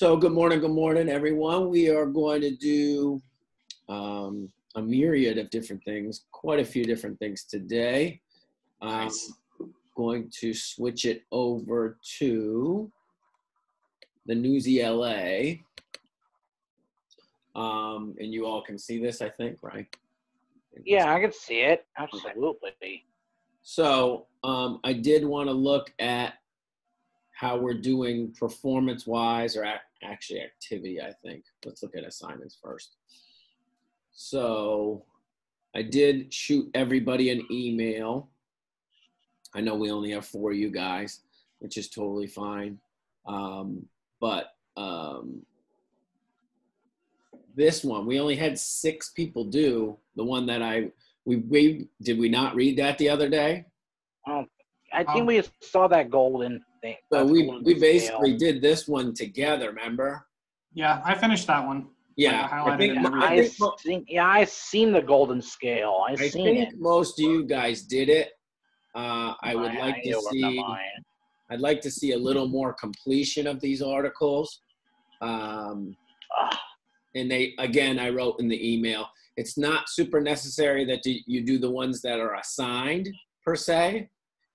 So good morning, everyone. We are going to do a myriad of different things, quite a few different things today. Nice. Going to switch it over to the Newsela. And you all can see this, I think, right? Yeah, I can see it. Absolutely. So I did want to look at how we're doing performance-wise, or actually activity, I think. Let's look at assignments first. So I did shoot everybody an email. I know we only have 4 of you guys, which is totally fine. This one, we only had 6 people do. The one that we did we not read that the other day? I think we saw that golden thing. So we basically did this one together, remember? Yeah, I finished that one. Yeah, I've seen the golden scale. I think most of you guys did it. I'd like to see a little more completion of these articles. And I wrote in the email, it's not super necessary that you do the ones that are assigned per se.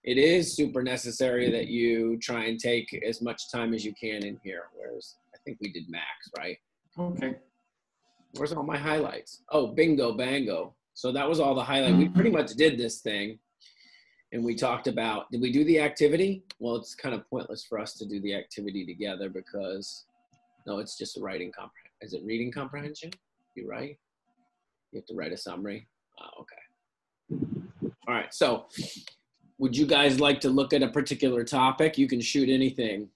It is super necessary that you try and take as much time as you can in here. Whereas I think we did max, right? Okay. Where's all my highlights? Oh, bingo, bango. So that was all the highlight. We pretty much did this thing. And we talked about, did we do the activity? Well, it's kind of pointless for us to do the activity together because, no, it's just a writing comprehension. Is it reading comprehension? You write? You have to write a summary? Oh, okay. All right, so would you guys like to look at a particular topic? You can shoot anything.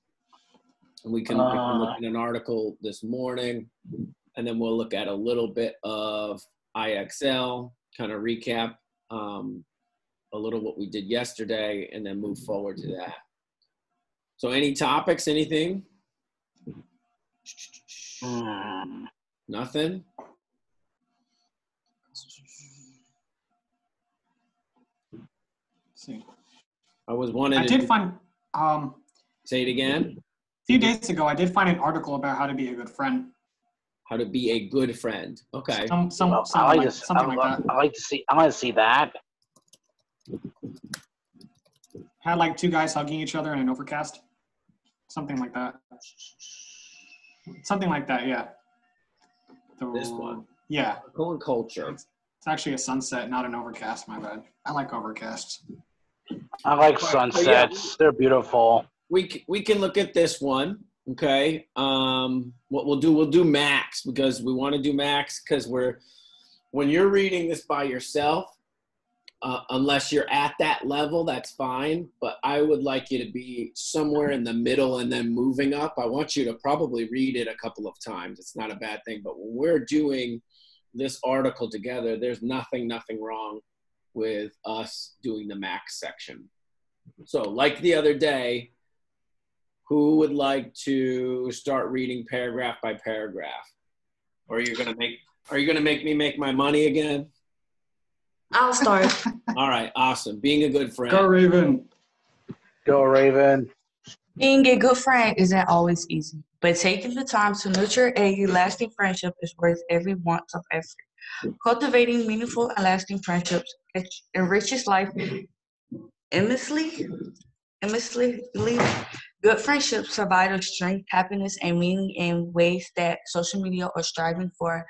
We can look at an article this morning, and then we'll look at a little bit of IXL, kind of recap a little what we did yesterday, and then move forward to that. So any topics, anything? Nothing? See. I did find say it again. A few days ago I did find an article about how to be a good friend. How to be a good friend. Okay. I like to see that. Had like 2 guys hugging each other in an overcast. Something like that. Something like that, yeah. This one. Yeah. Article and culture. It's actually a sunset, not an overcast, my bad. I like overcasts. I like sunsets. They're beautiful. We can look at this one, okay? What we'll do max, because we want to do max because when you're reading this by yourself, unless you're at that level, that's fine. But I would like you to be somewhere in the middle and then moving up. I want you to probably read it a couple of times. It's not a bad thing. But when we're doing this article together, there's nothing wrong with us doing the max section. So like the other day, who would like to start reading paragraph by paragraph? Or are you gonna make me make my money again? I'll start. All right, awesome. Being a good friend. Go Raven. Go Raven. Being a good friend isn't always easy, but taking the time to nurture a lasting friendship is worth every ounce of effort. Cultivating meaningful and lasting friendships enriches life immensely. Good friendships provide us strength, happiness, and meaning in ways that social media or striving for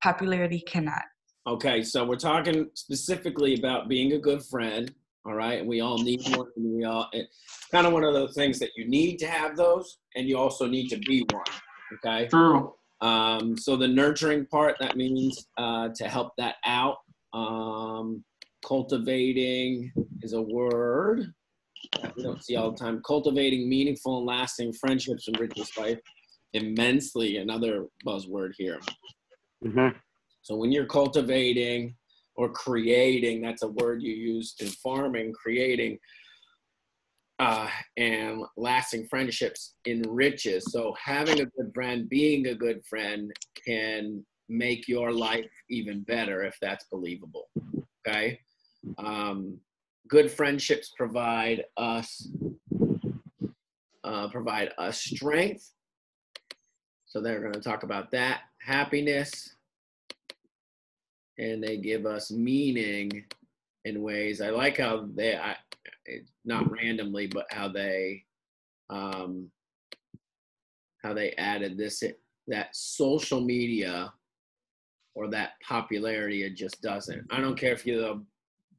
popularity cannot. Okay, so we're talking specifically about being a good friend, all right? And we all need one. It's kind of one of those things that you need to have those, and you also need to be one, okay? True. So the nurturing part, that means to help that out. Cultivating is a word that we don't see all the time. Cultivating meaningful and lasting friendships enriches life immensely, another buzzword here. Mm-hmm. So when you're cultivating or creating, that's a word you use in farming, creating and lasting friendships enriches. So having a good friend, being a good friend can make your life even better if that's believable, okay? Good friendships provide us strength So they're going to talk about that. Happiness. And they give us meaning in ways. I like how they, not randomly, but how they added this, that social media or that popularity, it just doesn't. I don't care if you're the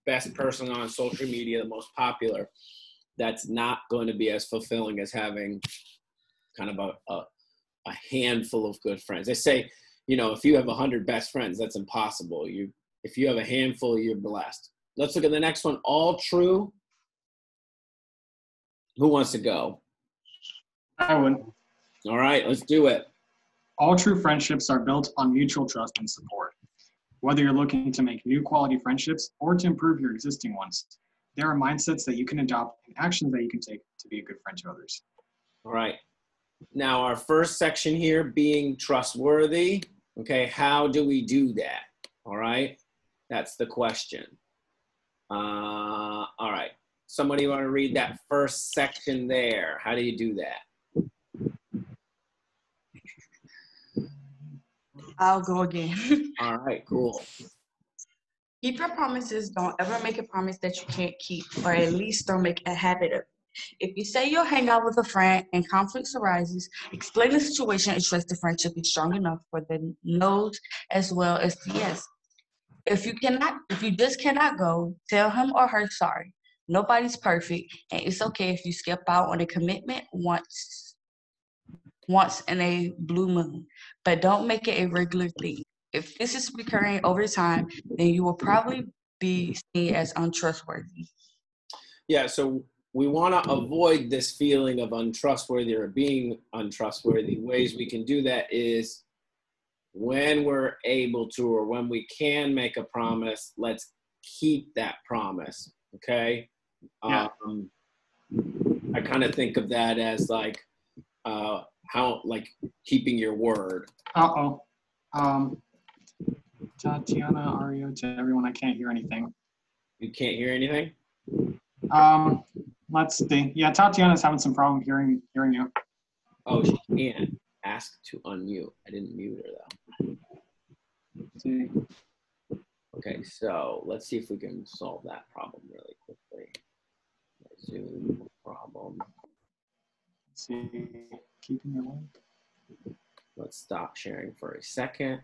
best person on social media, the most popular, that's not going to be as fulfilling as having kind of a handful of good friends. They say, you know, if you have 100 best friends, that's impossible. If you have a handful, you're blessed. Let's look at the next one. All true. Who wants to go? I would. All right, let's do it. All true friendships are built on mutual trust and support. Whether you're looking to make new quality friendships or to improve your existing ones, there are mindsets that you can adopt and actions that you can take to be a good friend to others. All right. Now, our first section here, being trustworthy. Okay, how do we do that? All right, that's the question. All right. Somebody want to read that first section there? How do you do that? I'll go again. All right, cool. Keep your promises. Don't ever make a promise that you can't keep, or at least don't make a habit of it. If you say you'll hang out with a friend and conflicts arises, explain the situation and trust the friendship is strong enough for the no's as well as the yes. If you just cannot go, tell him or her sorry. Nobody's perfect, and it's okay if you skip out on a commitment once in a blue moon, but don't make it a regular thing. If this is recurring over time, then you will probably be seen as untrustworthy. Yeah, so we want to avoid this feeling of untrustworthy or being untrustworthy. Ways we can do that is when we're able to, or when we can make a promise, let's keep that promise. Okay. Yeah. I kind of think of that as like keeping your word. Tatiana, Ario, to everyone, I can't hear anything. You can't hear anything? Let's see. Yeah, Tatiana's having some problem hearing you. Oh, she can't. Ask to unmute. I didn't mute her though. Let's see. Okay, so let's see if we can solve that problem really quickly. Zoom problem. Let's see. Keeping your link. Let's stop sharing for a second.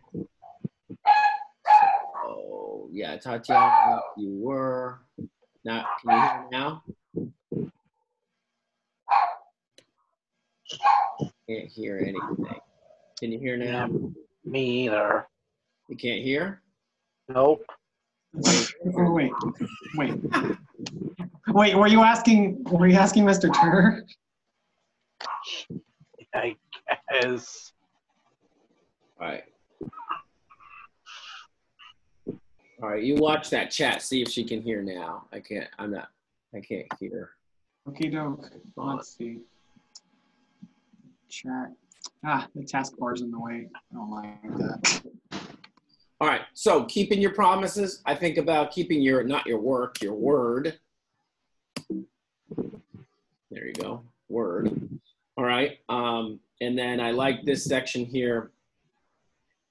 So yeah, Tatiana, you were. Now, can you hear now? Can't hear anything. Can you hear now? Yeah, me either. You can't hear? Nope. Oh, wait. Wait, were you asking Mr. Turner? I guess. All right, you watch that chat, see if she can hear now. I can't hear. Okay, doke. Let's see. Chat. The taskbar is in the way. I don't like that. All right, so keeping your promises. I think about keeping your, not your work, your word. There you go, word. All right, and then I like this section here.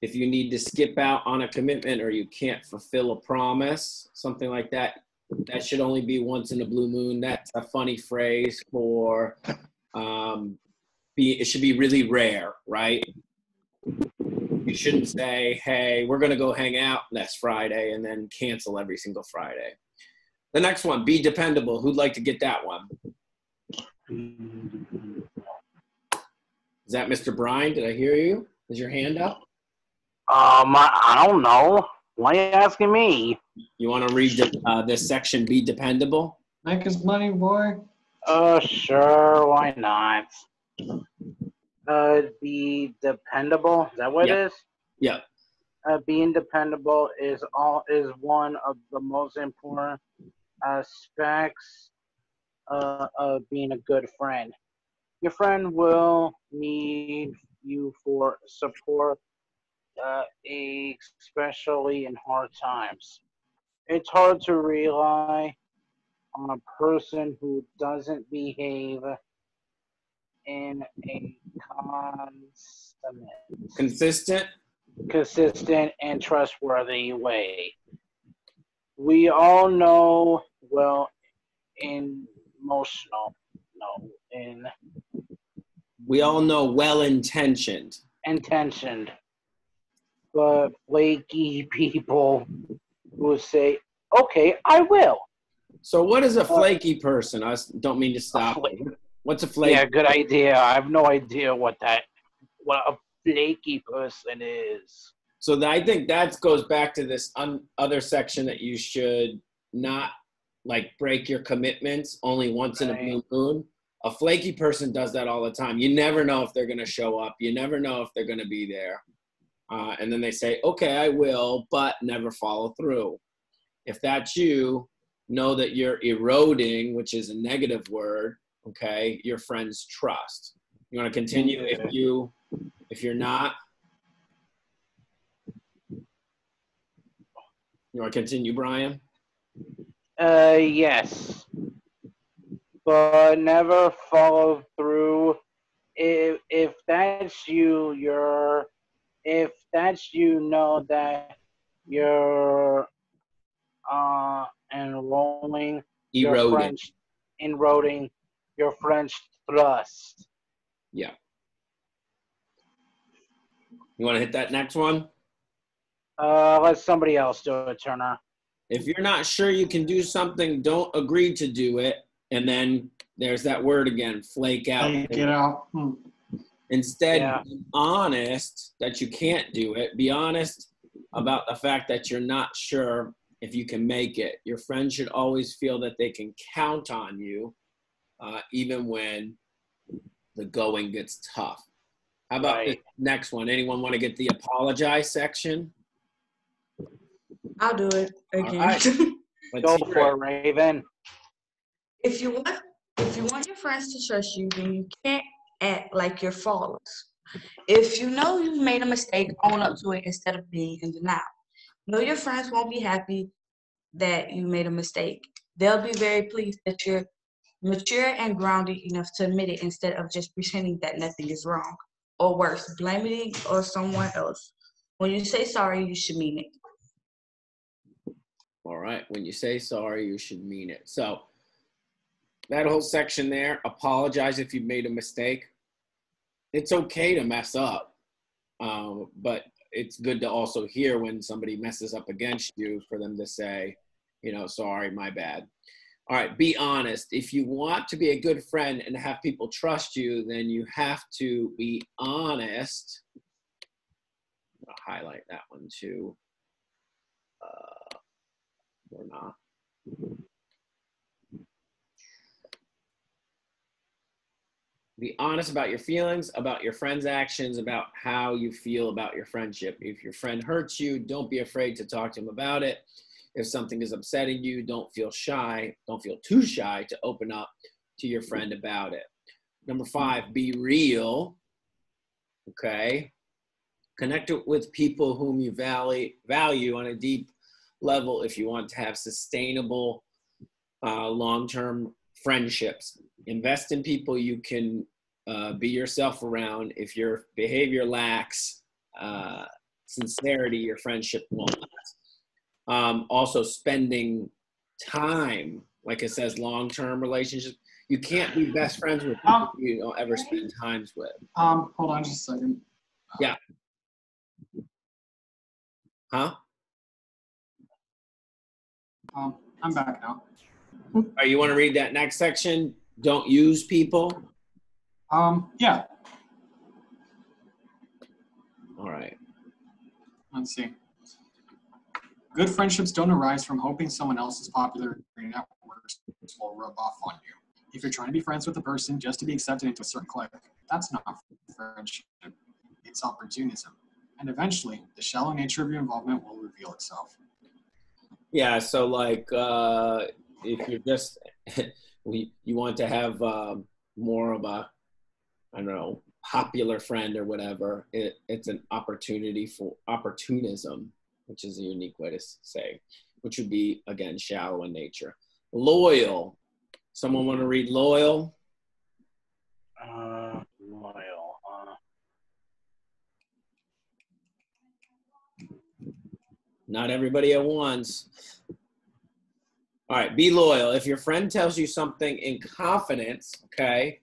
If you need to skip out on a commitment or you can't fulfill a promise, something like that, that should only be once in a blue moon. That's a funny phrase for, it should be really rare, right? You shouldn't say, hey, we're gonna go hang out next Friday and then cancel every single Friday. The next one, be dependable. Who'd like to get that one? Is that Mr. Bryan? Did I hear you? Is your hand up? I don't know. Why are you asking me? You want to read this section, be dependable? Make his money, boy. Sure, why not? Be dependable. Is that what it is? Yeah. Being dependable is one of the most important aspects of being a good friend. Your friend will need you for support, especially in hard times. It's hard to rely on a person who doesn't behave in a Consistent. consistent, and trustworthy way. We all know, well, in emotional, no, in We all know well-intentioned. intentioned, but flaky people who say, okay, I will. So what is a flaky person? I don't mean to stop. What's a flaky? Yeah, good idea. I have no idea what a flaky person is. So I think that goes back to this other section that you should not like break your commitments only once in a blue moon. A flaky person does that all the time. You never know if they're going to show up. You never know if they're going to be there. And then they say, okay, I will, but never follow through. If that's you, know that you're eroding, which is a negative word, okay, your friend's trust. You want to continue? If you're not, you want to continue, Brian? Yes. But never follow through. If that's you, know that you're eroding your friend's trust. Yeah. You want to hit that next one? Let somebody else do it, Turner. If you're not sure you can do something, don't agree to do it. And then there's that word again, flake out. Flake it out. Instead, be honest that you can't do it. Be honest about the fact that you're not sure if you can make it. Your friends should always feel that they can count on you, even when the going gets tough. How about this next one? Anyone want to get the apologize section? I'll do it again. Right. Go for it, Raven. If you want your friends to trust you, then you can't act like you're flawless. If you know you've made a mistake, own up to it instead of being in denial. Know your friends won't be happy that you made a mistake. They'll be very pleased that you're mature and grounded enough to admit it instead of just pretending that nothing is wrong. Or worse, blaming it on someone else. When you say sorry, you should mean it. All right. When you say sorry, you should mean it. So that whole section there, apologize if you've made a mistake. It's okay to mess up, but it's good to also hear when somebody messes up against you for them to say, sorry, my bad. All right, be honest. If you want to be a good friend and have people trust you, then you have to be honest. I'll highlight that one too. Or not. Be honest about your feelings, about your friend's actions, about how you feel about your friendship. If your friend hurts you, don't be afraid to talk to him about it. If something is upsetting you, don't feel shy. Don't feel too shy to open up to your friend about it. Number 5, be real. Okay. Connect with people whom you value on a deep level if you want to have sustainable long-term friendships. Invest in people you can be yourself around. If your behavior lacks sincerity, your friendship won't last. Also spending time, like it says, long-term relationships. You can't be best friends with people you don't ever spend times with. Hold on just a second. Yeah. Huh? I'm back now. You want to read that next section? Don't use people? Yeah. All right. Let's see. Good friendships don't arise from hoping someone else's popularity networks will rub off on you. If you're trying to be friends with a person just to be accepted into a certain clique, that's not friendship. It's opportunism. And eventually, the shallow nature of your involvement will reveal itself. Yeah, so like if you're just, you want to have more of a, I don't know, popular friend or whatever, it's an opportunity for opportunism, which is a unique way to say, which would be, again, shallow in nature. Loyal. Someone want to read loyal? Loyal. Not everybody at once. All right, be loyal. If your friend tells you something in confidence, okay,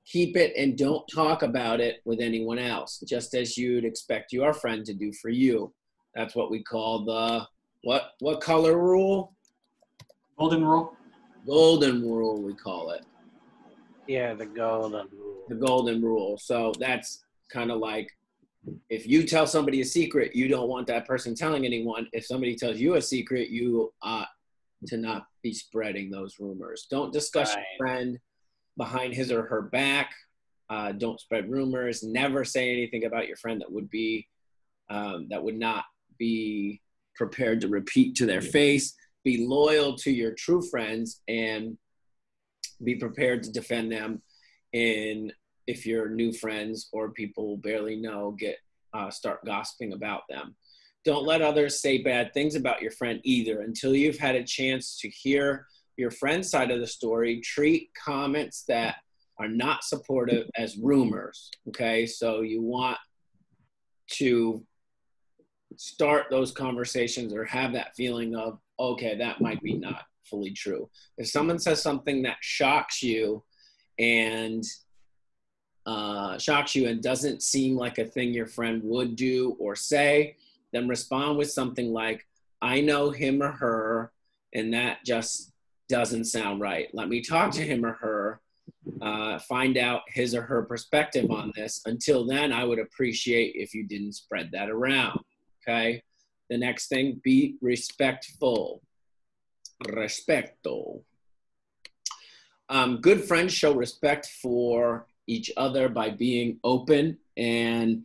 keep it and don't talk about it with anyone else, just as you'd expect your friend to do for you. That's what we call the, what color rule? Golden rule. Golden rule, we call it. Yeah, the golden rule. The golden rule. So that's kind of like, if you tell somebody a secret, you don't want that person telling anyone. If somebody tells you a secret, you ought to not be spreading those rumors. Don't discuss your friend behind his or her back. Don't spread rumors. Never say anything about your friend that would be, that would not be prepared to repeat to their face. Be loyal to your true friends and be prepared to defend them if your new friends or people barely know start gossiping about them. Don't let others say bad things about your friend either until you've had a chance to hear your friend's side of the story. Treat comments that are not supportive as rumors, okay? So you want to start those conversations or have that feeling of, okay, that might be not fully true. If someone says something that shocks you and doesn't seem like a thing your friend would do or say, then respond with something like, I know him or her, and that just doesn't sound right. Let me talk to him or her, find out his or her perspective on this. Until then, I would appreciate if you didn't spread that around, okay? The next thing, be respectful. Respeto. Good friends show respect for each other by being openly and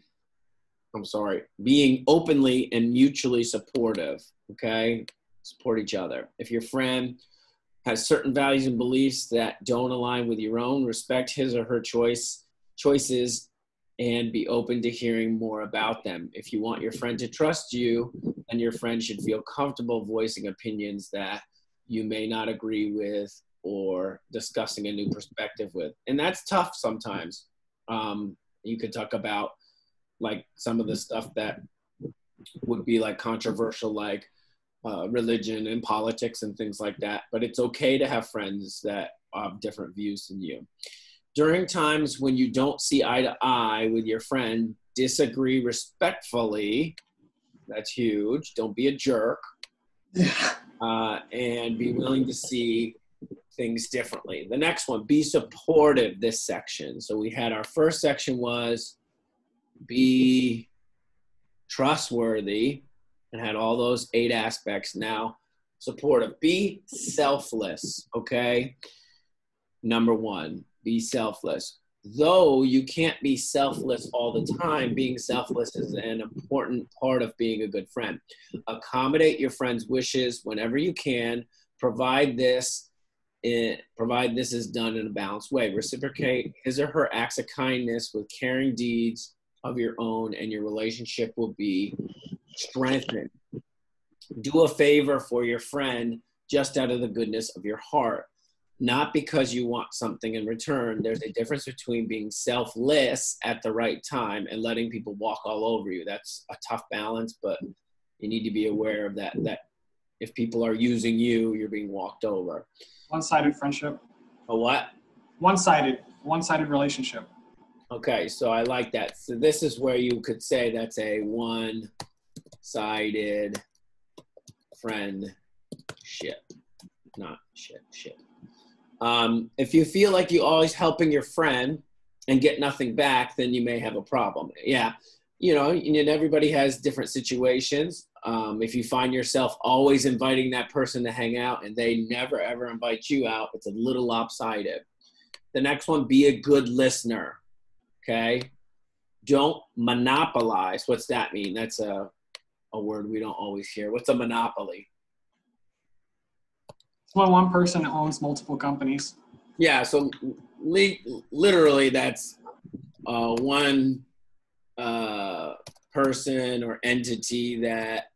mutually supportive, okay? Support each other. If your friend has certain values and beliefs that don't align with your own, respect his or her choices and be open to hearing more about them. If you want your friend to trust you, then your friend should feel comfortable voicing opinions that you may not agree with or discussing a new perspective with. And that's tough sometimes. You could talk about like some of the stuff that would be like controversial, like religion and politics and things like that. But it's okay to have friends that have different views than you. During times when you don't see eye to eye with your friend, disagree respectfully. That's huge. Don't be a jerk. And be willing to see things differently. The next one, be supportive, this section. So we had our first section was be trustworthy and had all those 8 aspects. Now, supportive, be selfless, okay? Number 1, be selfless. Though you can't be selfless all the time, being selfless is an important part of being a good friend. Accommodate your friend's wishes whenever you can. Provide this is done in a balanced way. Reciprocate his or her acts of kindness with caring deeds of your own, and your relationship will be strengthened. Do a favor for your friend just out of the goodness of your heart, not because you want something in return. There's a difference between being selfless at the right time and letting people walk all over you. That's a tough balance, but you need to be aware of that if people are using you, you're being walked over. One-sided friendship. A what? One-sided relationship. Okay, so I like that. So this is where you could say that's a one-sided friendship. Not shit. If you feel like you're always helping your friend and get nothing back, then you may have a problem. Yeah, and everybody has different situations. If you find yourself always inviting that person to hang out and they never ever invite you out, it's a little lopsided. The next one, be a good listener, okay? Don't monopolize. What's that mean? That's a word we don't always hear. What's a monopoly? It's when one person owns multiple companies. Yeah, so literally that's one person or entity that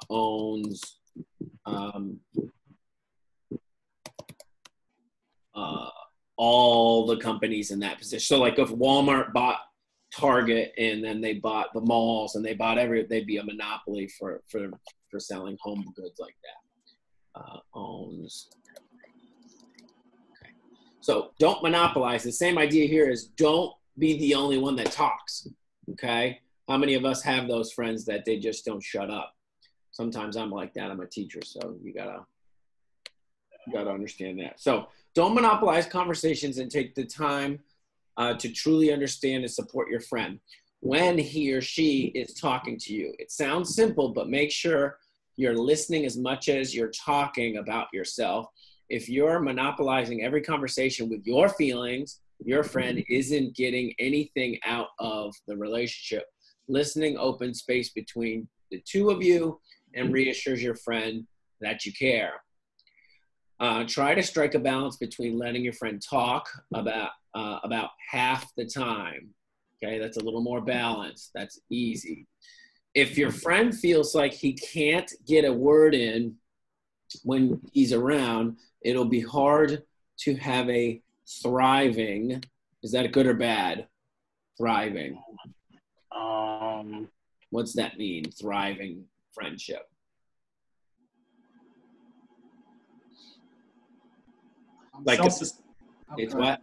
owns all the companies in that position. So like if Walmart bought Target and then they bought the malls and they bought they'd be a monopoly for selling home goods like that. Owns. Okay. So don't monopolize. The same idea here is don't be the only one that talks. Okay. How many of us have those friends that they just don't shut up? Sometimes I'm like that. I'm a teacher, so you gotta understand that. So don't monopolize conversations and take the time to truly understand and support your friend when he or she is talking to you. It sounds simple, but make sure you're listening as much as you're talking about yourself. If you're monopolizing every conversation with your feelings, your friend isn't getting anything out of the relationship. Listening opens space between the two of you and reassures your friend that you care. Try to strike a balance between letting your friend talk about half the time. Okay, that's a little more balanced. That's easy. If your friend feels like he can't get a word in when he's around, it'll be hard to have a thriving, is that good or bad? Thriving. What's that mean? Thriving friendship. Like it's what?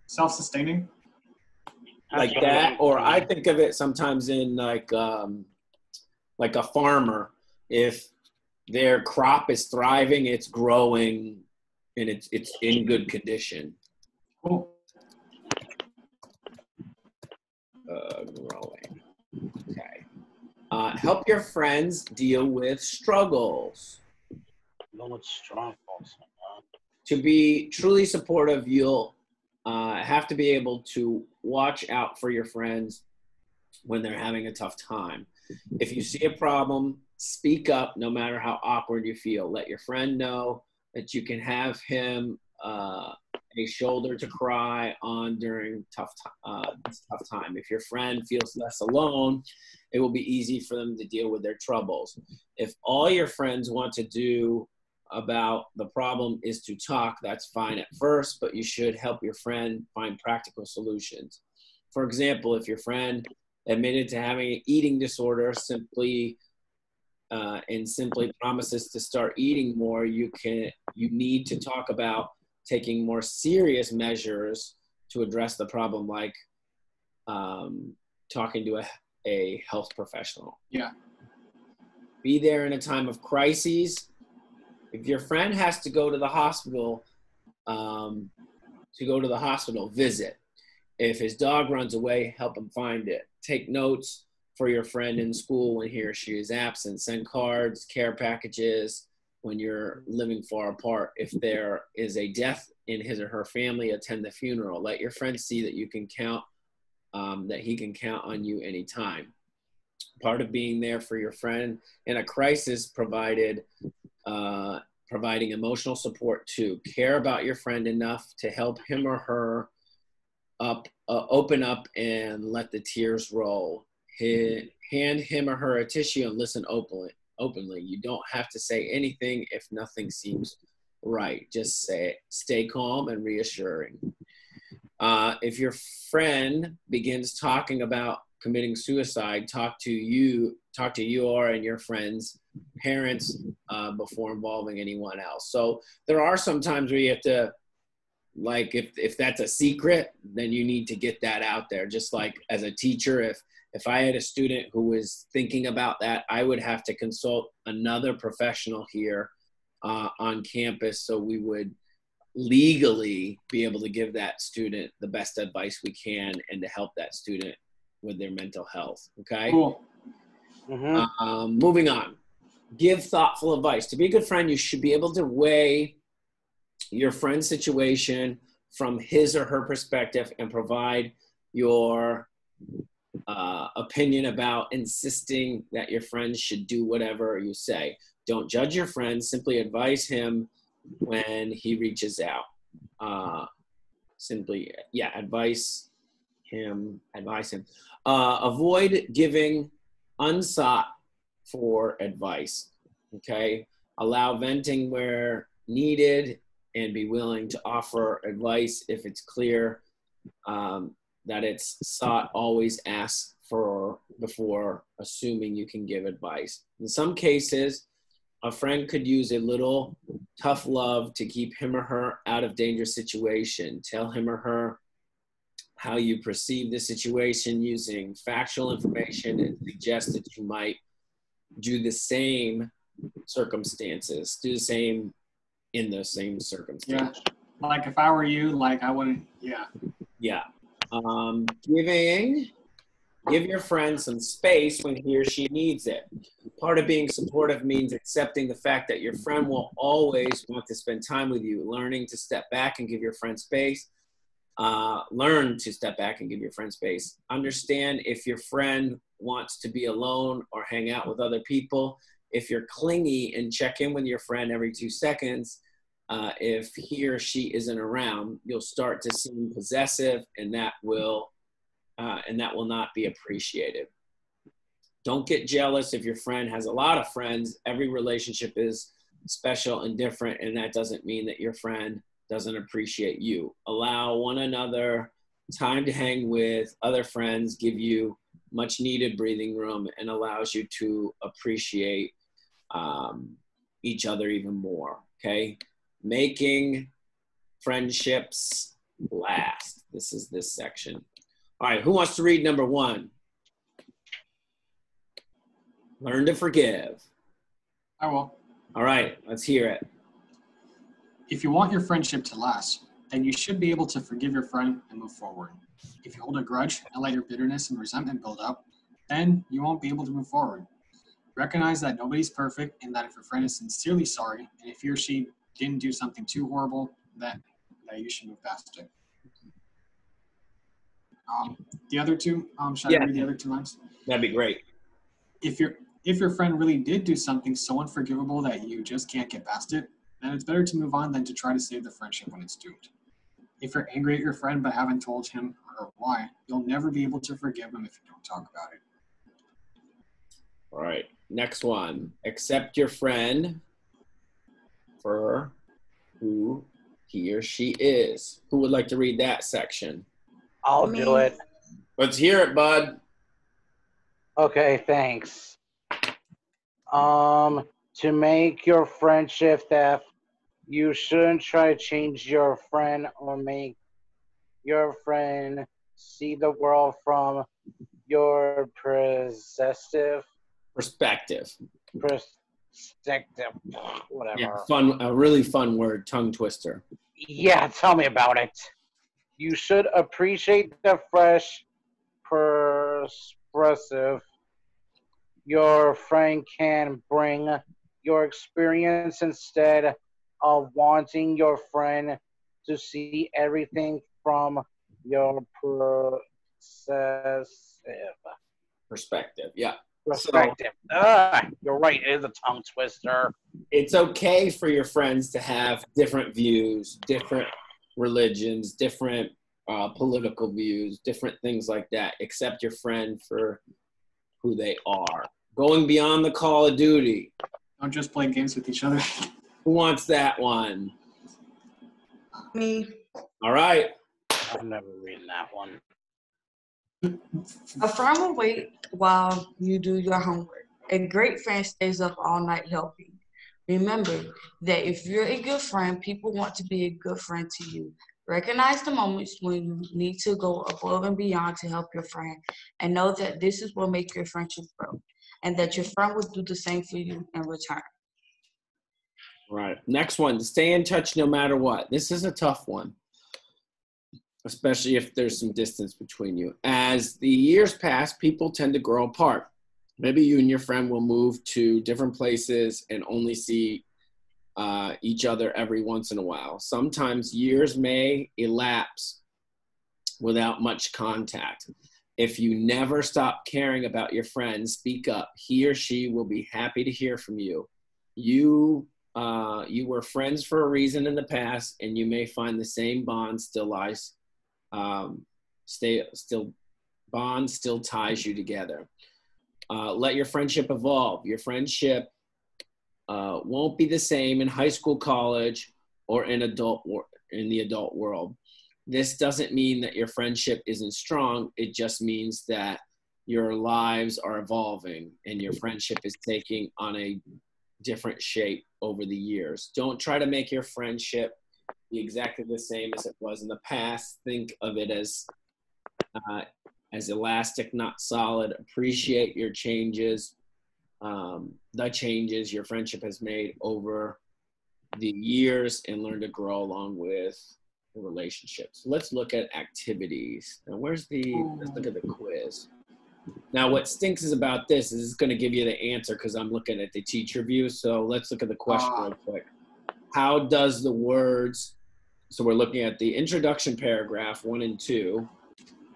Self-sustaining. Like that, or I think of it sometimes in like a farmer. If their crop is thriving, it's growing, and it's in good condition. Cool. Growing. Okay. Help your friends deal with struggles. To be truly supportive, you'll have to be able to watch out for your friends when they're having a tough time. If you see a problem, speak up no matter how awkward you feel. Let your friend know that you can have him a shoulder to cry on during tough time. If your friend feels less alone, it will be easy for them to deal with their troubles. If all your friends want to do about the problem is to talk, that's fine at first, but you should help your friend find practical solutions. For example, if your friend admitted to having an eating disorder simply promises to start eating more, you need to talk about taking more serious measures to address the problem, like talking to a health professional. Yeah. Be there in a time of crises. If your friend has to go to the hospital, visit. If his dog runs away, help him find it. Take notes for your friend in school when he or she is absent. Send cards, care packages when you're living far apart. If there is a death in his or her family, attend the funeral. Let your friend see that you can count, that he can count on you anytime. Part of being there for your friend in a crisis providing emotional support too. Care about your friend enough to help him or her open up and let the tears roll. Hand him or her a tissue and listen openly. You don't have to say anything if nothing seems right. Just stay calm and reassuring. If your friend begins talking about committing suicide, talk to your and your friend's parents before involving anyone else. So there are some times where you have to, like, if that's a secret, then you need to get that out there. Just like as a teacher, if I had a student who was thinking about that, I would have to consult another professional here on campus, so we would legally be able to give that student the best advice we can and to help that student with their mental health. Okay. Cool. Mm-hmm. Moving on. Give thoughtful advice. To be a good friend, you should be able to weigh your friend's situation from his or her perspective and provide your opinion about insisting that your friends should do whatever you say. Don't judge your friend. Simply advise him when he reaches out. Advise him. Avoid giving unsought for advice. Okay. Allow venting where needed. and be willing to offer advice if it's clear that it's sought. Always ask for before assuming you can give advice. In some cases, a friend could use a little tough love to keep him or her out of dangerous situation. Tell him or her how you perceive the situation using factual information and suggest that you might do the same circumstances, do the same in the same circumstance. Yeah. Like if I were you, like I wouldn't, yeah. Yeah. Give your friend some space when he or she needs it. Part of being supportive means accepting the fact that your friend will always want to spend time with you. Learning to step back and give your friend space. Learn to step back and give your friend space. Understand if your friend wants to be alone or hang out with other people. If you're clingy, and check in with your friend every 2 seconds. If he or she isn't around, you'll start to seem possessive, and that will not be appreciated. Don't get jealous if your friend has a lot of friends. Every relationship is special and different, and that doesn't mean that your friend doesn't appreciate you. Allow one another time to hang with other friends, give you much needed breathing room, and allows you to appreciate each other even more, okay? Making friendships last. This is this section. All right, who wants to read number 1? Learn to forgive. I will. All right, let's hear it. If you want your friendship to last, then you should be able to forgive your friend and move forward. If you hold a grudge and let your bitterness and resentment build up, then you won't be able to move forward. Recognize that nobody's perfect and that if your friend is sincerely sorry and if he or she didn't do something too horrible, that you should move past it. The other two, should I read the other 2 lines? That'd be great. If your friend really did do something so unforgivable that you just can't get past it, then it's better to move on than to try to save the friendship when it's doomed. If you're angry at your friend but haven't told him or her why, you'll never be able to forgive him if you don't talk about it. All right, next one. Accept your friend for who he or she is. Who would like to read that section? I'll do it. Let's hear it, bud. Okay, thanks. To make your friendship theft, you shouldn't try to change your friend or make your friend see the world from your perspective, whatever. Yeah, a really fun word, tongue twister. Yeah, tell me about it. You should appreciate the fresh perspective your friend can bring your experience instead of wanting your friend to see everything from your perspective. Yeah. Perspective. You're right. It is a tongue twister. It's okay for your friends to have different views, different religions, different political views, different things like that. Accept your friend for who they are. Going beyond the Call of Duty. Don't just play games with each other. Who wants that one? Me. All right. I've never read that one. A friend will wait while you do your homework. A great friend stays up all night helping. Remember that if you're a good friend, people want to be a good friend to you. Recognize the moments when you need to go above and beyond to help your friend, and know that this is what makes your friendship grow, and that your friend will do the same for you in return. Right. Next one, stay in touch no matter what. This is a tough one, especially if there's some distance between you. As the years pass, people tend to grow apart. Maybe you and your friend will move to different places and only see each other every once in a while. Sometimes years may elapse without much contact. If you never stop caring about your friend, speak up. He or she will be happy to hear from you. You were friends for a reason in the past, and you may find the same bond still lies. Bond still ties you together. Let your friendship evolve. Your friendship won't be the same in high school, college, or in the adult world. This doesn't mean that your friendship isn't strong. It just means that your lives are evolving and your friendship is taking on a different shape over the years. Don't try to make your friendship be exactly the same as it was in the past. Think of it as elastic, not solid. Appreciate your changes, the changes your friendship has made over the years, and learn to grow along with the relationships. Let's look at activities. Now, let's look at the quiz. Now, what stinks is about this is it's going to give you the answer because I'm looking at the teacher view. So let's look at the question real quick. How does the words, so we're looking at the introduction paragraph 1 and 2.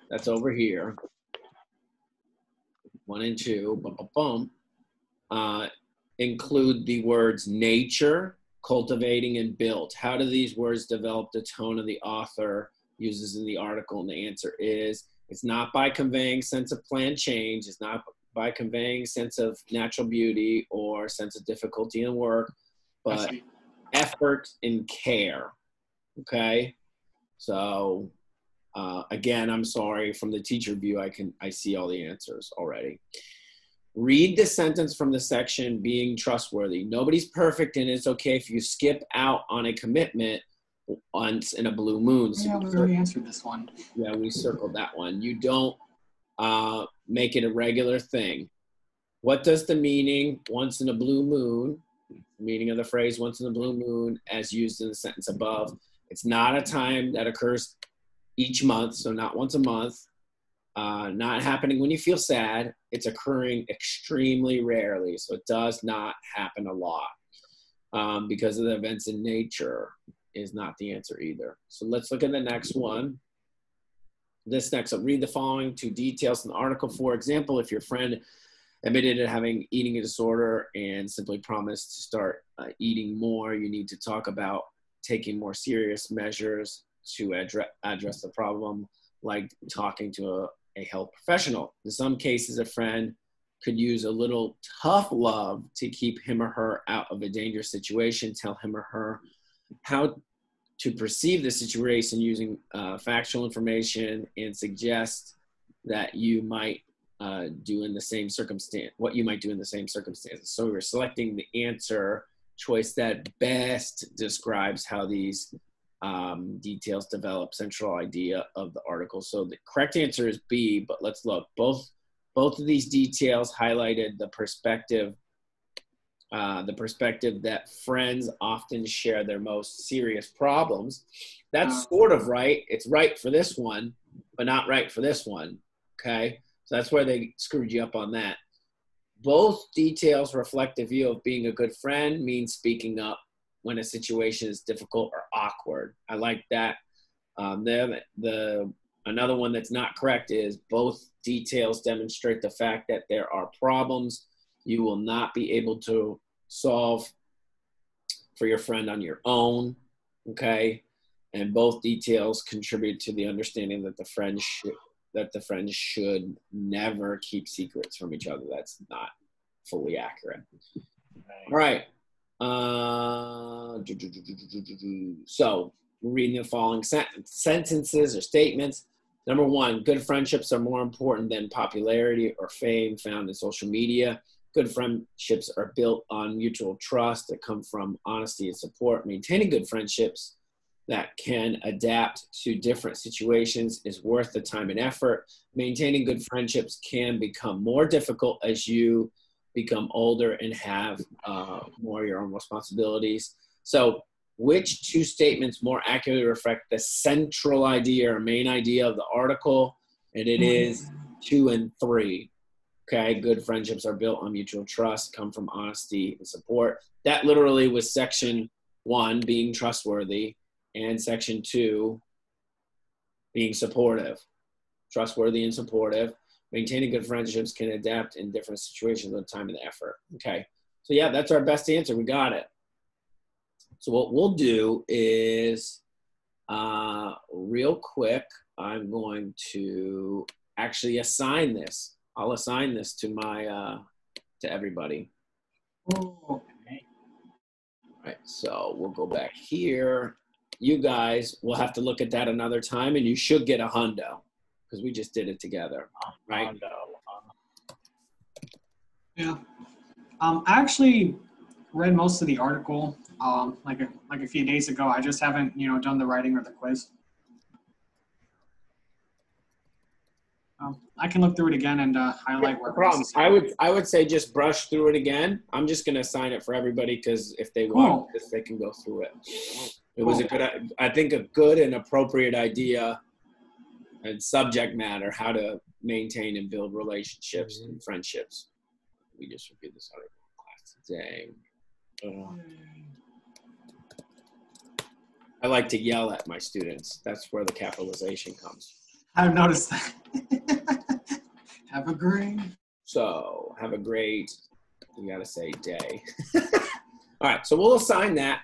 That's over here. 1 and 2, include the words nature, cultivating, and built. How do these words develop the tone of the author uses in the article? And the answer is, it's not by conveying sense of planned change. It's not by conveying sense of natural beauty or sense of difficulty in work, but effort and care. Okay. So again, I'm sorry, from the teacher view, I see all the answers already. Read the sentence from the section, being trustworthy. Nobody's perfect, and it's okay if you skip out on a commitment once in a blue moon. So yeah, we already answered this one. Yeah, we circled that one. You don't make it a regular thing. What does the meaning once in a blue moon, meaning of the phrase once in a blue moon as used in the sentence above? It's not a time that occurs each month, so not once a month. Not happening when you feel sad. It's occurring extremely rarely, so it does not happen a lot because of the events in nature is not the answer either. So let's look at the next one. This next one, read the following 2 details in the article. For example, if your friend admitted to having eating a disorder and simply promised to start eating more, you need to talk about taking more serious measures to address the problem, like talking to a health professional. In some cases, a friend could use a little tough love to keep him or her out of a dangerous situation, tell him or her how to perceive the situation using factual information, and suggest that you might do in the same circumstance, what you might do in the same circumstances. So we're selecting the answer choice that best describes how these details develop central idea of the article. So the correct answer is B, but let's look. Both of these details highlighted the perspective that friends often share their most serious problems. That's sort of right. It's right for this one, but not right for this one. Okay, so that's where they screwed you up on that. Both details reflect a view of being a good friend means speaking up when a situation is difficult or awkward. I like that. Another one that's not correct is both details demonstrate the fact that there are problems you will not be able to solve for your friend on your own, okay? And both details contribute to the understanding that the friend should never keep secrets from each other. That's not fully accurate. All right. So we're reading the following sentences or statements. Number 1, good friendships are more important than popularity or fame found in social media. Good friendships are built on mutual trust that come from honesty and support. Maintaining good friendships that can adapt to different situations is worth the time and effort. Maintaining good friendships can become more difficult as you become older and have more of your own responsibilities. So which 2 statements more accurately reflect the central idea or main idea of the article? And it is 2 and 3. Okay, good friendships are built on mutual trust, come from honesty and support. That literally was section 1, being trustworthy, and section 2, being supportive. Trustworthy and supportive. Maintaining good friendships can adapt in different situations with time and effort. Okay, so yeah, that's our best answer. We got it. So what we'll do is, real quick, I'm going to actually assign this. I'll assign this to my to everybody. Oh, okay. All right, so we'll go back here. You guys will have to look at that another time, and you should get a hundo because we just did it together, right? Yeah. I actually read most of the article like a few days ago. I just haven't, done the writing or the quiz. I can look through it again and highlight where. No problem. I would say just brush through it again. I'm just gonna sign it for everybody because if they want this, they can go through it. It was a good, I think, a good and appropriate idea and subject matter, how to maintain and build relationships and friendships. We just reviewed this article in class today. I like to yell at my students. That's where the capitalization comes. I've noticed that. Have a great. So have a great, you gotta say day. All right, so we'll assign that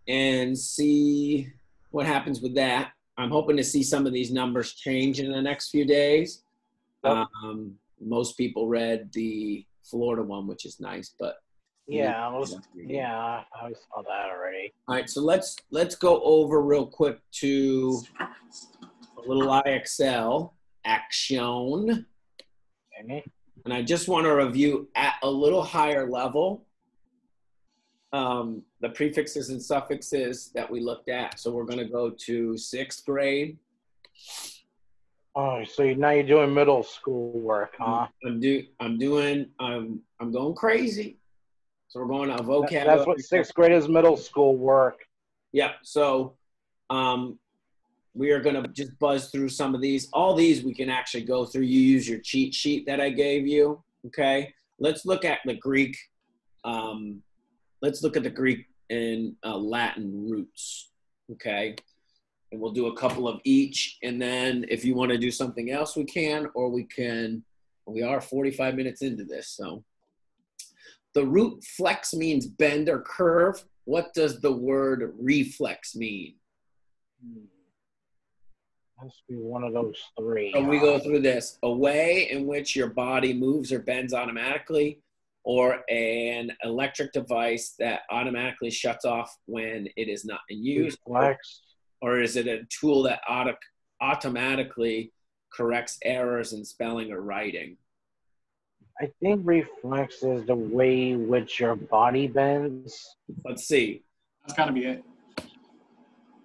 and see what happens with that. I'm hoping to see some of these numbers change in the next few days. Most people read the Florida one, which is nice, but yeah, I saw that already. All right, so let's go over real quick to a little IXL action. Okay. And I just want to review at a little higher level the prefixes and suffixes that we looked at. So we're going to go to 6th grade. Oh, so now you're doing middle school work, huh? I'm going crazy. So we're going to vocabulary. That's what 6th grade is, middle school work. Yeah. So we are going to just buzz through some of these. All these we can actually go through. You use your cheat sheet that I gave you. Okay. Let's look at the Greek. Let's look at the Greek and Latin roots. Okay. And we'll do a couple of each. And then if you want to do something else, we can, or we are 45 minutes into this. So the root flex means bend or curve. What does the word reflex mean? Must be one of those three. So we go through this. A way in which your body moves or bends automatically, or an electric device that automatically shuts off when it is not in use. Reflex. Or is it a tool that automatically corrects errors in spelling or writing? I think reflex is the way in which your body bends. Let's see. That's got to be it.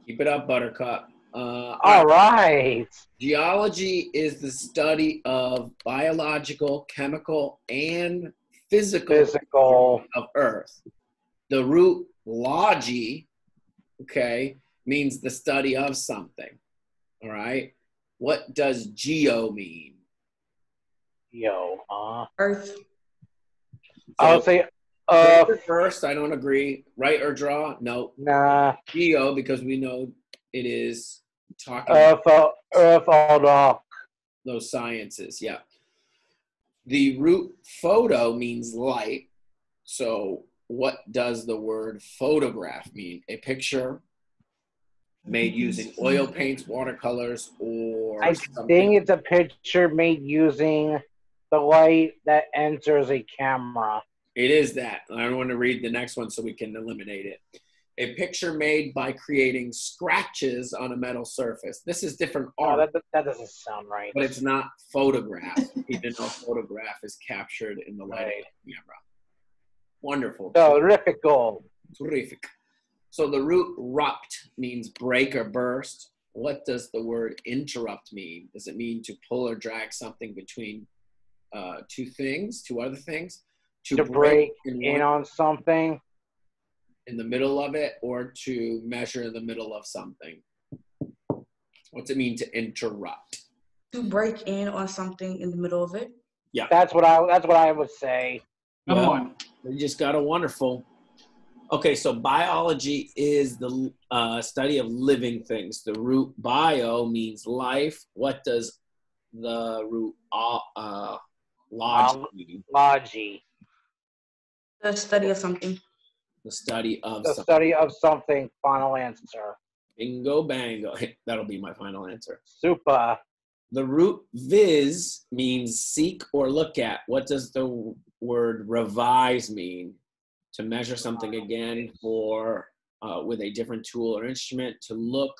Keep it up, Buttercup. All right. Geology is the study of biological, chemical, and physical of Earth. The root logy, okay, means the study of something. All right. What does geo mean? Earth. I'll say first. I don't agree. Right or draw? No. Nah. Geo, because we know it is talking Earth all those sciences. Yeah. The root photo means light. So what does the word photograph mean? A picture made using oil paints, watercolors, or I think it's a picture made using the light that enters a camera. It is that. I want to read the next one so we can eliminate it. A picture made by creating scratches on a metal surface. This is different art. That doesn't sound right. But it's not photograph, even though photograph is captured in the light of the camera. Wonderful. Terrific. So the root rupt means break or burst. What does the word interrupt mean? Does it mean to pull or drag something between two other things? To break in on something? In the middle of it, or to measure the middle of something? What's it mean to interrupt? To break in on something in the middle of it. Yeah. That's what I would say. Number one. You just got a wonderful. Okay, so biology is the study of living things. The root bio means life. What does the root logy mean? Logy. The study of something. The study of the something. Study of something. Final answer. Bingo bango. That'll be my final answer. Super. The root viz means seek or look at. What does the word revise mean? to measure something again, for with a different tool or instrument, to look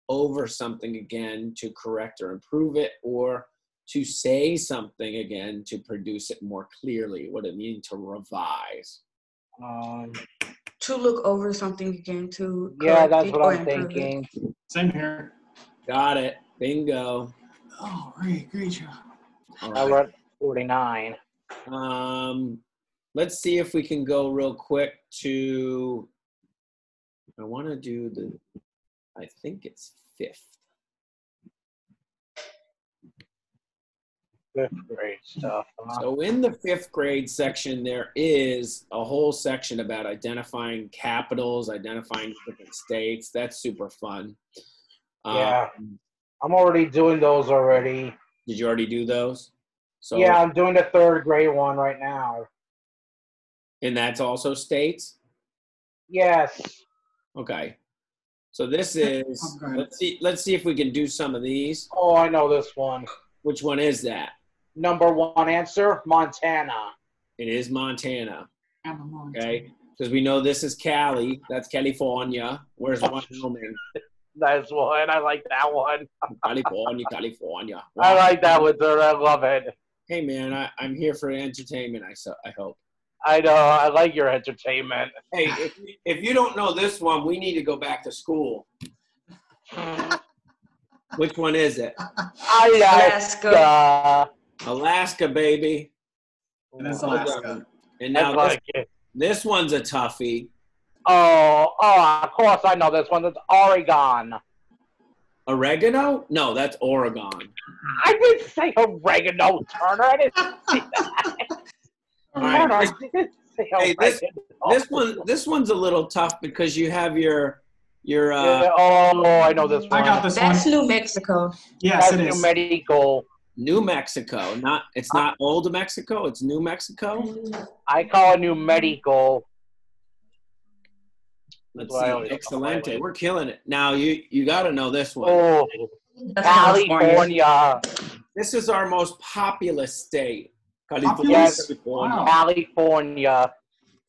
over something again to correct or improve it, or to say something again to produce it more clearly. What it means to revise. To look over something again to Yeah, correct that's it what or I'm improve thinking. Same here. Got it. Bingo. All right, great job. All I right. read 49. Let's see if we can go real quick to, I want to do the, I think it's 5th. Fifth grade stuff. So in the 5th grade section, there is a whole section about identifying capitals, identifying different states. That's super fun. Yeah. I'm already doing those already. Did you already do those? So, Yeah, I'm doing the 3rd grade one right now. And that's also states? Yes. Okay. So this is, Oh, go ahead. let's see if we can do some of these. Oh, I know this one. Which one is that? Number 1 answer, Montana. It is Montana. Okay. Okay. Because we know this is Cali. That's California. Where's Wyoming? That's one. I like that one. California. I like that one, sir. I love it. Hey, man, I'm here for entertainment, I hope. I know. I like your entertainment. Hey, if you don't know this one, we need to go back to school. Which one is it? Alaska. Alaska, baby. It is Alaska. And I now like it. this one's a toughie. Oh, of course I know this one. That's Oregon. Oregano? No, that's Oregon. I didn't say oregano, Turner. I didn't say that. All right. Turner, I didn't say Hey, oregano. this one's a little tough because you have your Yeah, oh, I know this one. I got this That's one. New Mexico. Yes, That's it New is. Mexico. New Mexico. It's not Old Mexico, it's New Mexico. I call it New Mexico. Let's Well, I see. always Excelente. call it. We're killing it. Now you got to know this one. Oh, That's California. California. This is our most populous state. Populous? California. Wow. California.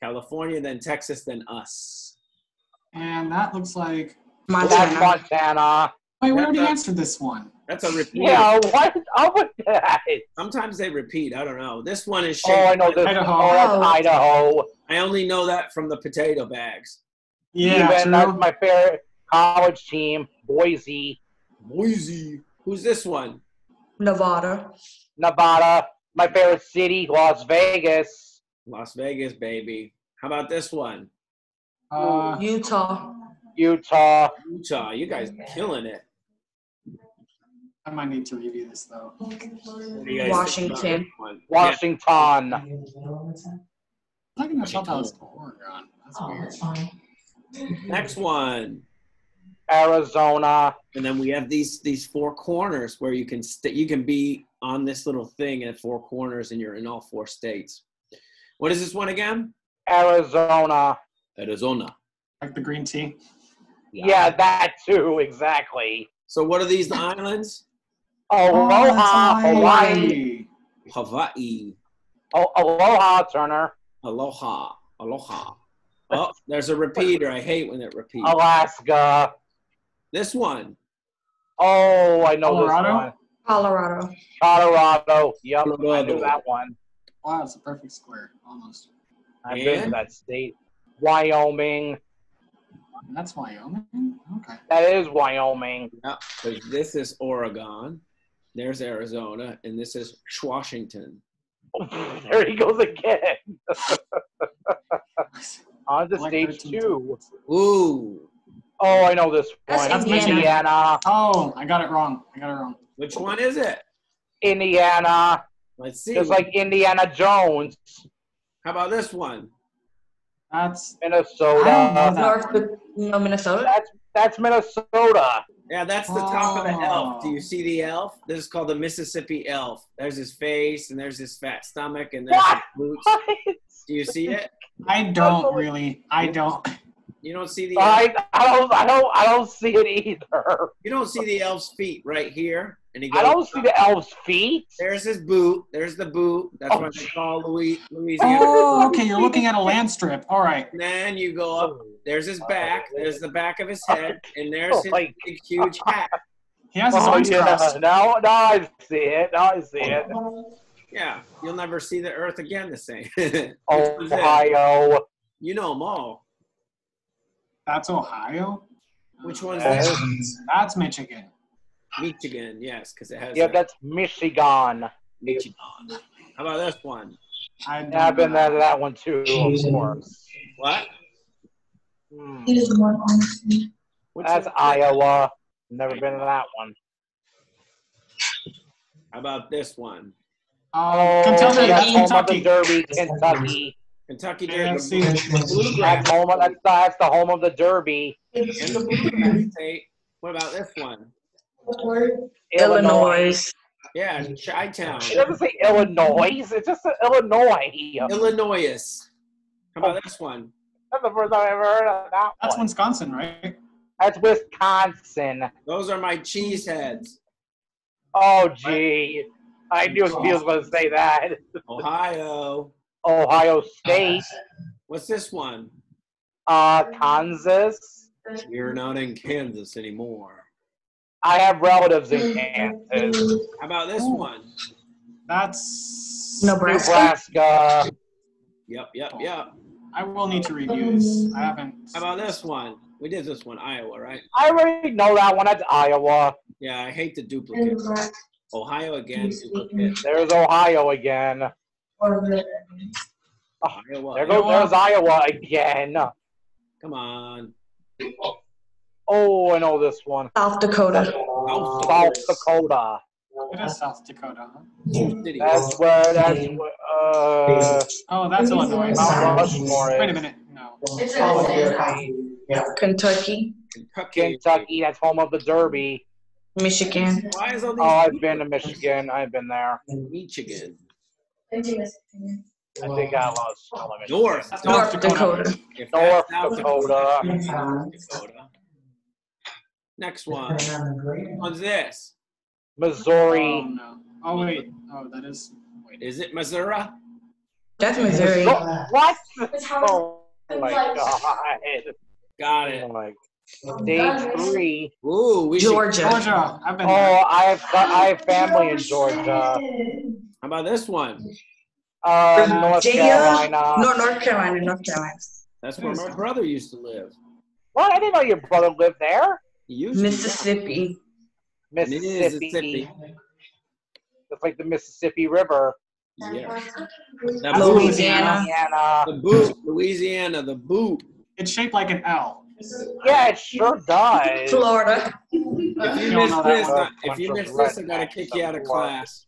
California, then Texas, then us. And that looks like. That's Montana. Montana. Wait, we already That's a- answered this one. That's a repeat. Yeah, what is up with that? Sometimes they repeat. I don't know. This one is Oh, I shaped. know this. Idaho. Oh, that's Idaho. I only know that from the potato bags. Yeah, Even that's true. my favorite college team, Boise, Boise. Who's this one? Nevada. Nevada. My favorite city, Las Vegas. Las Vegas, baby. How about this one? Utah. Utah. Utah. You guys are killing it. I might need to review this though. What do you guys think Washington. about this one? Washington. I'm not gonna tell that was Oregon. That's weird. Next one. Arizona. And then we have these 4 corners where you can you can be on this little thing at 4 corners and you're in all 4 states. What is this one again? Arizona. Arizona. Like the green tea. Yeah, that too, exactly. So what are these islands? Aloha, that's Hawaii. Hawaii. Oh, aloha, Turner. Aloha. Aloha. Oh, there's a repeater. I hate when it repeats. Alaska. This one. Oh, I know Colorado? this one. Colorado. Colorado. Yep, I Colorado. knew that one. Wow, it's a perfect square, almost. I've been to And? that state. Wyoming. And that's Wyoming? Okay. That is Wyoming. Yeah, 'cause this is Oregon. There's Arizona. And this is Washington. There he goes again. On to I like stage 13. 2. Ooh. Oh, I know this That's one. Indiana. Indiana. Oh, I got it wrong. Which one is it? Indiana. Let's see. Just like Indiana Jones. How about this one? That's. Minnesota. I don't know that Minnesota. That's Minnesota. Yeah, that's the top of the Oh. elf. Do you see the elf? This is called the Mississippi elf. There's his face, and there's his fat stomach, and there's his What? boots. What? Do you see it? I don't really. I don't. You don't see the I don't see it either. you don't see the elf's feet right here, and he I goes. don't see the elf's feet. There's his boot. There's the boot. That's what they call Louisiana. Oh, okay. You're looking at a land strip. All right. And then you go up. There's his back. There's the back of his head, and there's his big, huge hat. He has his arms crossed. Now I see it. Now I see it. Yeah, you'll never see the Earth again the same. Ohio. You know them all. That's Ohio. Which one's Yes. that? That's Michigan. Michigan, yes, because it has. Yeah, that's Michigan. Michigan. How about this one? Yeah, I've been to that one too, of course. What? Which That's one? Iowa. Never been to that one. How about this one? Kentucky. That's home of Kentucky. the Derby, Kentucky. Kentucky Yeah, Derby. I've seen it. Bluegrass. That's the home of the Derby. And the Bluegrass State. What about this one? Illinois. Yeah, Chi-Town. It doesn't say Illinois. It's just Illinois. Illinois. How about this one? That's the first time I've ever heard of that That's one. Wisconsin, right? That's Wisconsin. Those are my cheese heads. Oh, gee. I knew he was going to say that. Ohio. Ohio State. What's this one? Kansas. You're not in Kansas anymore. I have relatives in Kansas. How about this one? That's Nebraska. Yep. I will need to review this. I haven't. How about this one? We did this one, Iowa, right? I already know that one. That's Iowa. Yeah, I hate the duplicate. Ohio again, duplicate. There's Ohio again. Iowa. There's Iowa again. Come on. Oh, I know this one. South Dakota. South Dakota. It is South Dakota. Huh? That's where. Oh, that's Illinois. Mount Rushmore is. Wait a minute. No. Kentucky. Kentucky. That's home of the Derby. Michigan. Why is all these? Oh, I've been to Michigan. I've been there. Michigan. I think I lost. North Dakota. If North that's Dakota. South Dakota. Next one. What's this? Missouri. Oh, no. Oh, wait. Oh, that is. Wait. Is it Missouri? That's Missouri. What? Oh my god. Got Oh it. my. Stage 3. Ooh, we should. Georgia. Georgia. I've been Oh, there. I have family in Georgia. How about this one? North Carolina. No, North Carolina. That's where my brother used to live. What? I didn't know your brother lived there. He used to, Mississippi. Mississippi. It's like the Mississippi River. Yeah. Louisiana. The boot. Louisiana, the boot. It's shaped like an L. Yeah, it sure does. Florida. If you miss this, I gotta kick you out of class.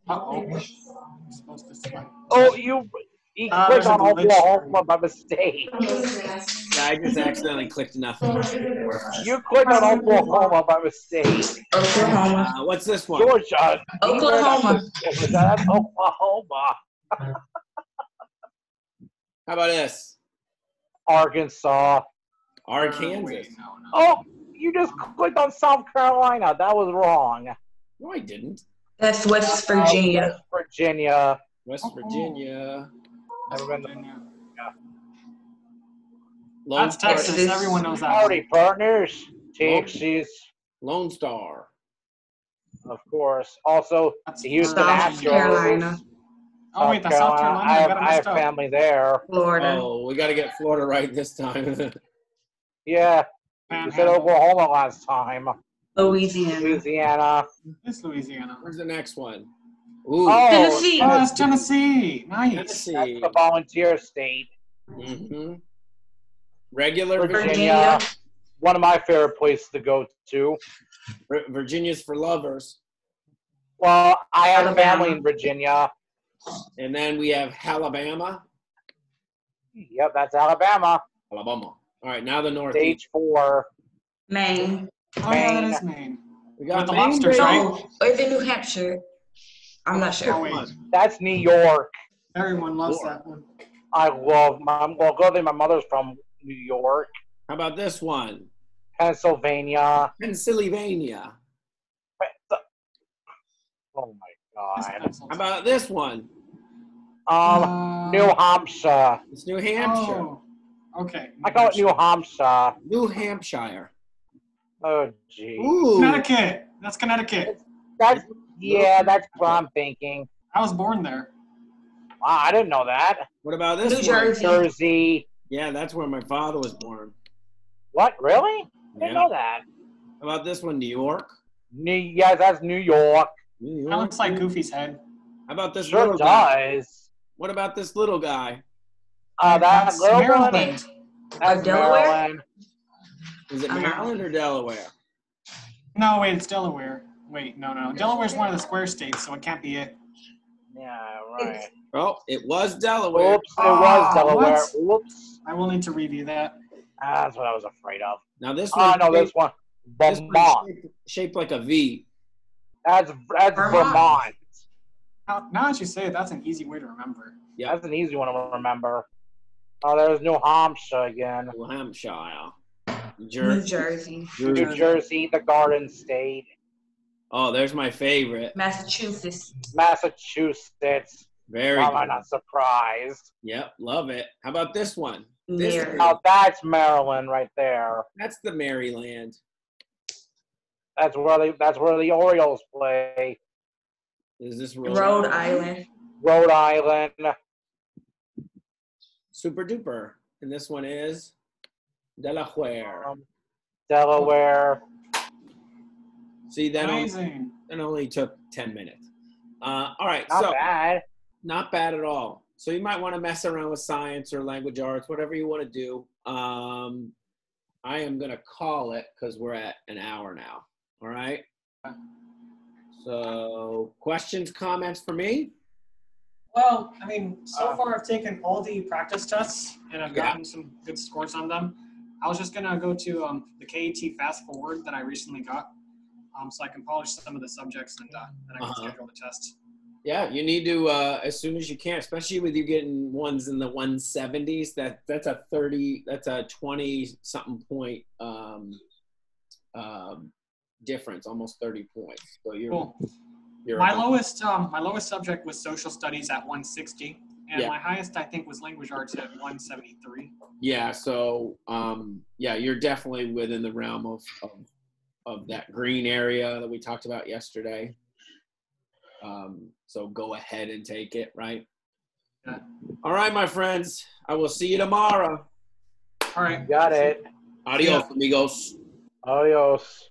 Uh-oh. Supposed to slide. Oh, you clicked on Oklahoma by mistake. Yeah, I just accidentally clicked nothing. You clicked on Oklahoma by mistake. Oklahoma. What's this one? Georgia. Oklahoma. That's Oklahoma. How about this? Arkansas. Arkansas. Wait, no. Oh, you just clicked on South Carolina. That was wrong. No, I didn't. That's West Virginia. West Virginia. West Virginia. Never been to Lone That's Star. Texas. Everyone knows that. Howdy, partners. Texas, Lone Star. of course. Also, the Houston South Astros. Carolina. Oh, wait, that's South Carolina. I I have, got it I have messed up. family there. Florida. Oh, we got to get Florida right this time. Yeah, you said Oklahoma last time. Louisiana. Louisiana. It's Louisiana. Where's the next one? Ooh, Oh, Tennessee. Oh, it's Tennessee. Nice. that's Tennessee. the volunteer state. Mm-hmm. Regular Virginia. Virginia. One of my favorite places to go to. Virginia's for lovers. Well, I have Alabama. family in Virginia. And then we have Alabama. Yep, that's Alabama. Alabama. All right, now the Northeast. Stage 4. Maine. Oh, yeah, that is Maine. We got With the Maine, lobsters, baby. right? No, or is it New Hampshire? I'm not Oh, sure. wait. That's New York. Everyone loves that one. I'm going to my mother's from New York, How about this one? Pennsylvania. Pennsylvania. Oh my God. How about this one? New Hampshire. It's New Hampshire. Oh, okay. I call it New Hampshire. New Hampshire. Oh, gee. Ooh. Connecticut. That's Connecticut. That's what I'm thinking. I was born there. Wow, I didn't know that. What about this New one? Jersey. Jersey. Yeah, that's where my father was born. What? Really? I didn't Yeah. know that. How about this one? New York. Yes, that's New York. New That York. looks like Goofy's head. How about this Sure little guy? does. What about this little guy? That That's little Maryland. one. That's Delaware? Maryland. Is it Maryland or Delaware? No, wait, it's Delaware. Wait, no. Delaware's one of the square states, so it can't be it. Yeah, right. Oh, it was Delaware. Oops, it was Ah, Delaware. what? Oops. I will need to review that. That's what I was afraid of. Now this Oh, one. no, this one. This Vermont. one's shaped like a V. That's Vermont. Now that you say it, that's an easy way to remember. Yep. That's an easy one to remember. Oh, there's New Hampshire again. New Hampshire. New Jersey. Jersey. New Jersey, the Garden State. Oh, there's my favorite. Massachusetts. Massachusetts. Very Why am good. I not surprised? Yep, love it. How about this one? This Maryland. Now that's Maryland right there. That's the Maryland. That's where the Orioles play. Is this Rhode Island. Rhode Island. Super duper. And this one is Delaware. Delaware. See, that Amazing. only took 10 minutes. All right, Not so bad. not bad at all. So you might want to mess around with science or language arts, whatever you want to do. I am going to call it because we're at an hour now. All right. So questions, comments for me? Well, I mean, so far I've taken all the practice tests and I've gotten some good scores on them. I was just gonna go to the KET Fast Forward that I recently got, so I can polish some of the subjects and then I can schedule the tests. Yeah, you need to as soon as you can, especially with you getting ones in the 170s. That's a 20 something point difference, almost 30 points. So you're Cool. You're My lowest subject was social studies at 160, and Yeah. my highest I think was language arts at 173. Yeah, so you're definitely within the realm of that green area that we talked about yesterday. So go ahead and take it, right? Yeah. All right, my friends. I will see you tomorrow. All right. Got it. Adios, amigos. Adios.